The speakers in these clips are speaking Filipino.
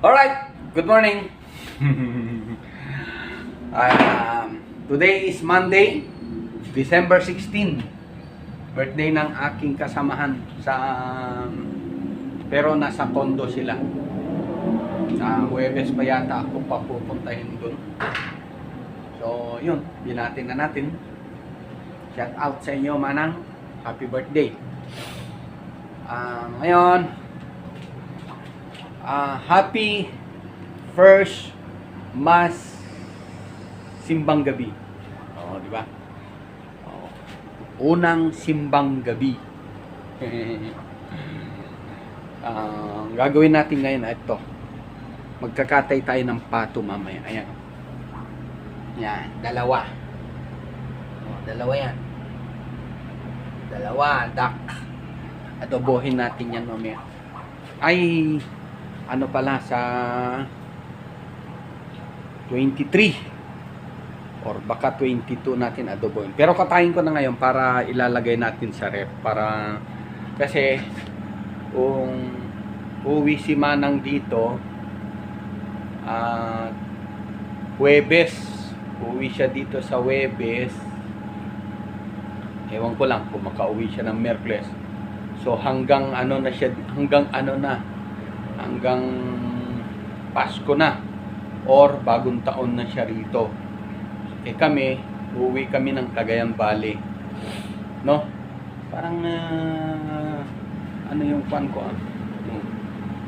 Alright, good morning. Today is Monday, December 16. Birthday ng aking kasamahan pero nasa condo sila. Sa Huwebes pa yata ako papupuntahin doon. So, yun, binatin na natin. Shout out sa inyo, Manang. Happy birthday. Ngayon, happy first mass simbang gabi. Oh, di ba? Oh, unang simbang gabi. Gagawin natin ngayon ito. Magkakatay tayo ng pato mamaya. Ayan. Yan, dalawa. Oh, dalawa yan. Dalawa, duck. Adobohin natin yan mamaya. Ay, ano pala, sa 23 or baka 22 natin adobohin. Pero katayin ko na ngayon para ilalagay natin sa ref. Para, kasi, kung uwi si Manang dito, Huwebes, uwi siya dito sa Huwebes, ewan ko lang kung makauwi siya ng Miyerkules. So hanggang ano na siya, hanggang Pasko na or bagong taon na siya rito. Kami, uuwi kami ng Cagayan Valley. No? Parang ano yung pan ko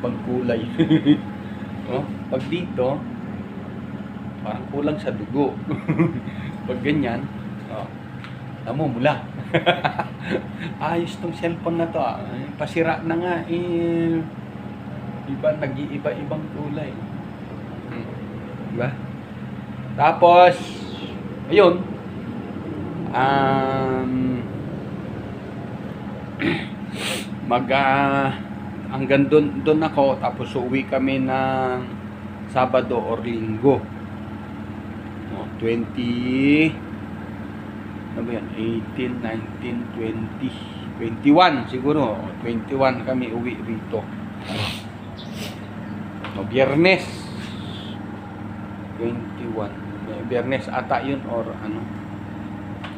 pagkulay. No? Pag dito, parang kulang sa dugo. Pag ganyan, namumula. Ayos tong cellphone na to. Pasira na nga. Iba, nag-iiba-ibang kulay. Diba? Tapos, ayun. Hanggang doon ako. Tapos uwi kami ng Sabado or Linggo. 20 ano ba yan? 18, 19, 20 21 siguro. 21 kami uwi rito. Biyernes 21. Biyernes ata yun or ano.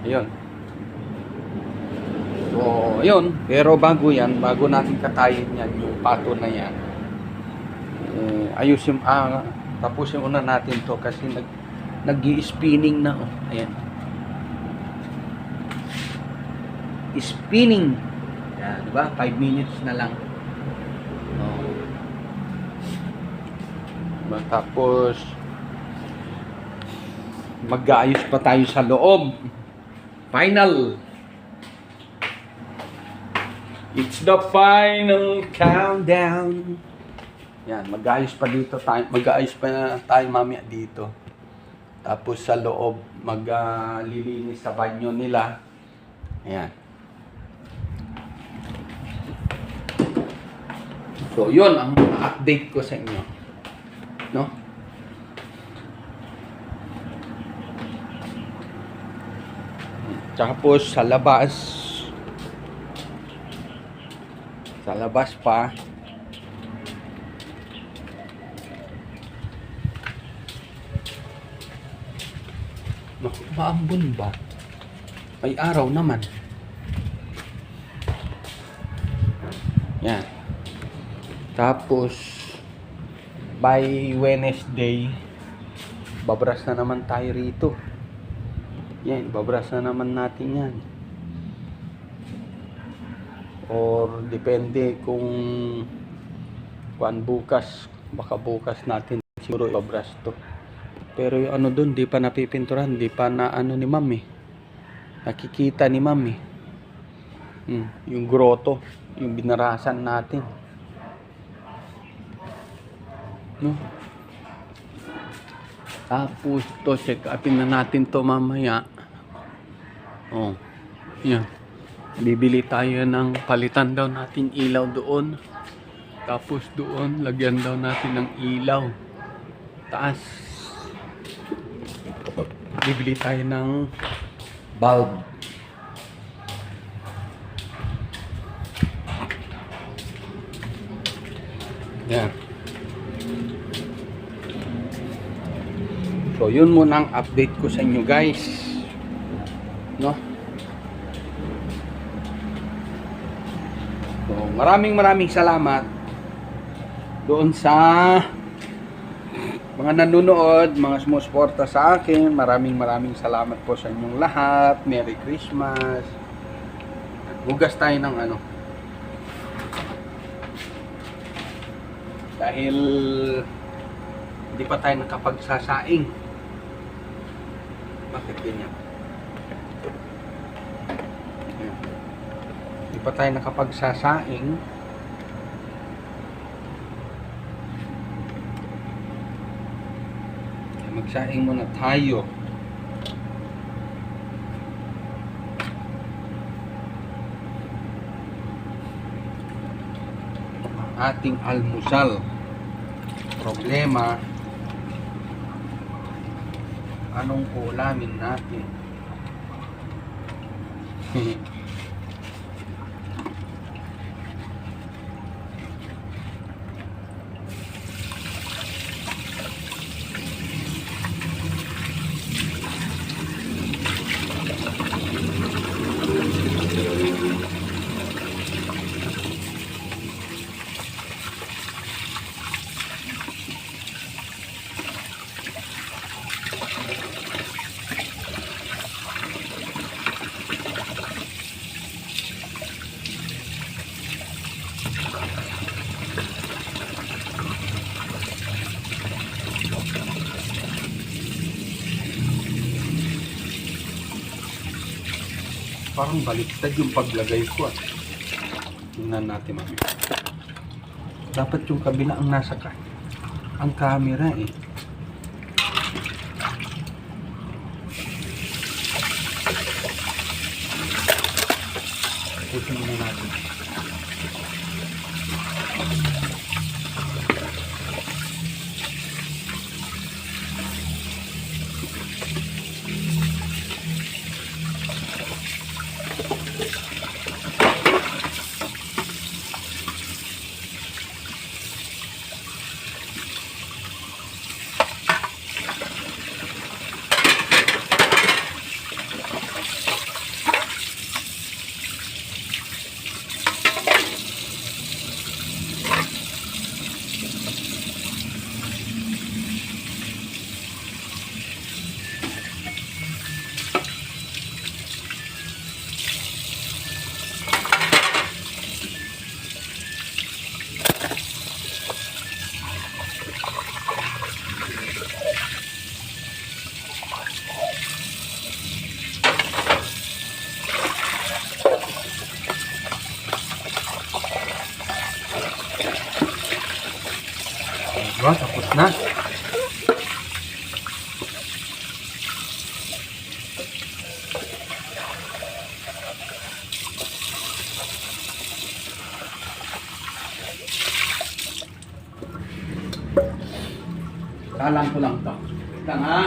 Ayun. So, ayun. Pero bago yan, bago natin katayin yan, yung pato na yan, ayusin, tapusin muna natin to kasi nag-i-spinning na. Ayan. Spinning. Yan, diba? 5 minutes na lang. Tapos mag-aayos pa tayo sa loob. Final. It's the final countdown. Yan, mag-aayos pa dito tayo. Mag-aayos pa tayo mamaya dito. Tapos sa loob maglilinis sa banyo nila. Ayan. So, yun ang update ko sa inyo. No? Tapos sa labas pa maambon ba? May araw naman. Yan. Tapos by Wednesday babras na naman tayo rito. Yan, babras na naman natin yan. Or depende kung bukas, baka bukas natin siguro ibabras to. Pero yung ano dun, di pa napipinturan, di pa na ano ni Ma'am eh. Nakikita ni Ma'am eh. Yung grotto, yung binarasan natin. No? Tapos to, check upin na natin to mamaya. Oh, yan. Bibili tayo ng palitan daw natin ilaw doon. Tapos doon, lagyan daw natin ng ilaw. Taas. Bibili tayo ng bulb. Yan. So, yun muna ang update ko sa inyo guys. No? So, maraming salamat doon sa mga nanonood, mga sumusuporta sa akin. Maraming salamat po sa inyong lahat. Merry Christmas. Hugas tayo ng ano. Dahil hindi pa tayo nakapagsasaing. Bakit ganyan? Hindi pa tayo nakapagsasaing. Magsaing muna tayo. Ang ating almusal. Problema, anong ulamin natin? Parang baliktad yung paglagay ko. Tingnan natin mamaya. Dapat yung kabila ang nasa ang camera eh. Pusin muna natin. Diba? Tapos na. Salang ko lang to. Ito nga.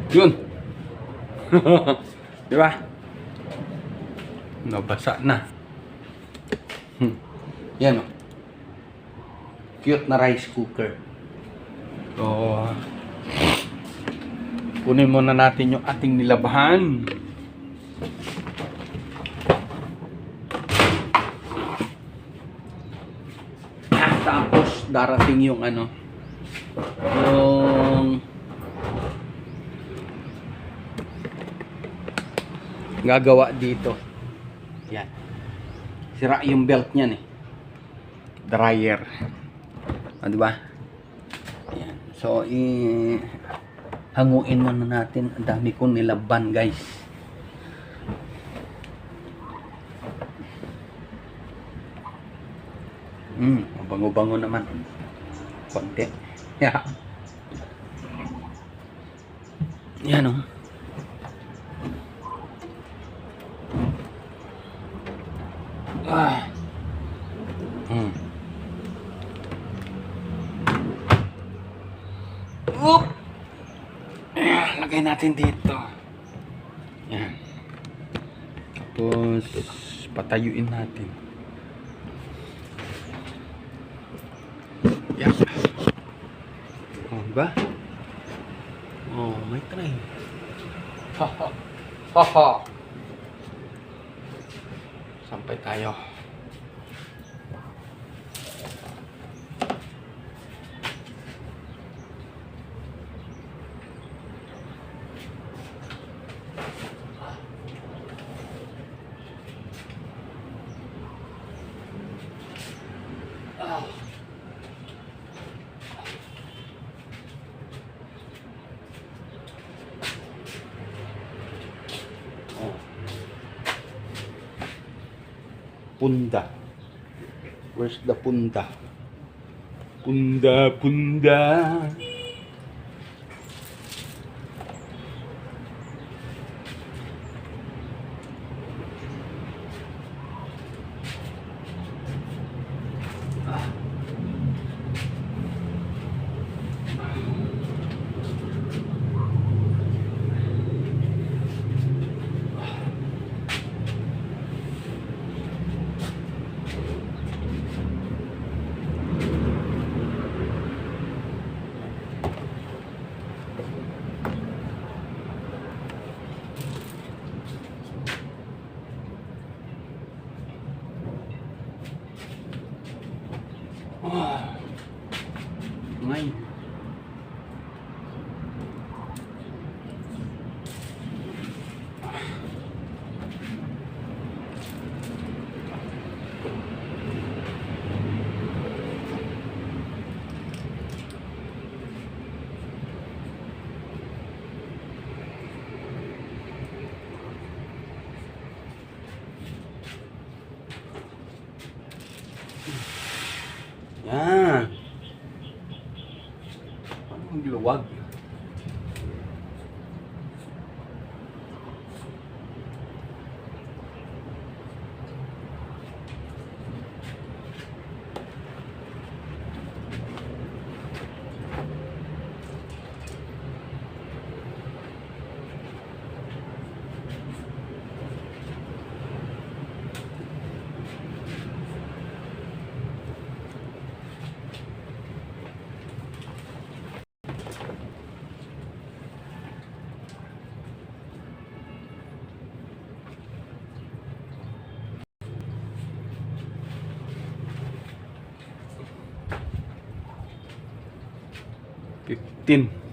Yun. Di ba? Nabasa na. Yan o. Cute na rice cooker. So, kunin muna natin yung ating nilabahan. Tapos darating yung ano, yung gagawa dito. Yan. Sira yung belt niyan eh. Dryer. Ah, di ba? Yan. So, hanguin muna natin. Ang dami kong nilaban, guys. Bango-bango naman. Konti. Yeah. Yan o. Oop! Lagay natin dito. Yan. Tapos, patayuin natin. Yan. Oh, diba? Oh, may tray. Haha. Haha. Sampay tayo. Punda. Where's the punda? Punda, punda. Ngay. Yan. Ang luwag. Tin.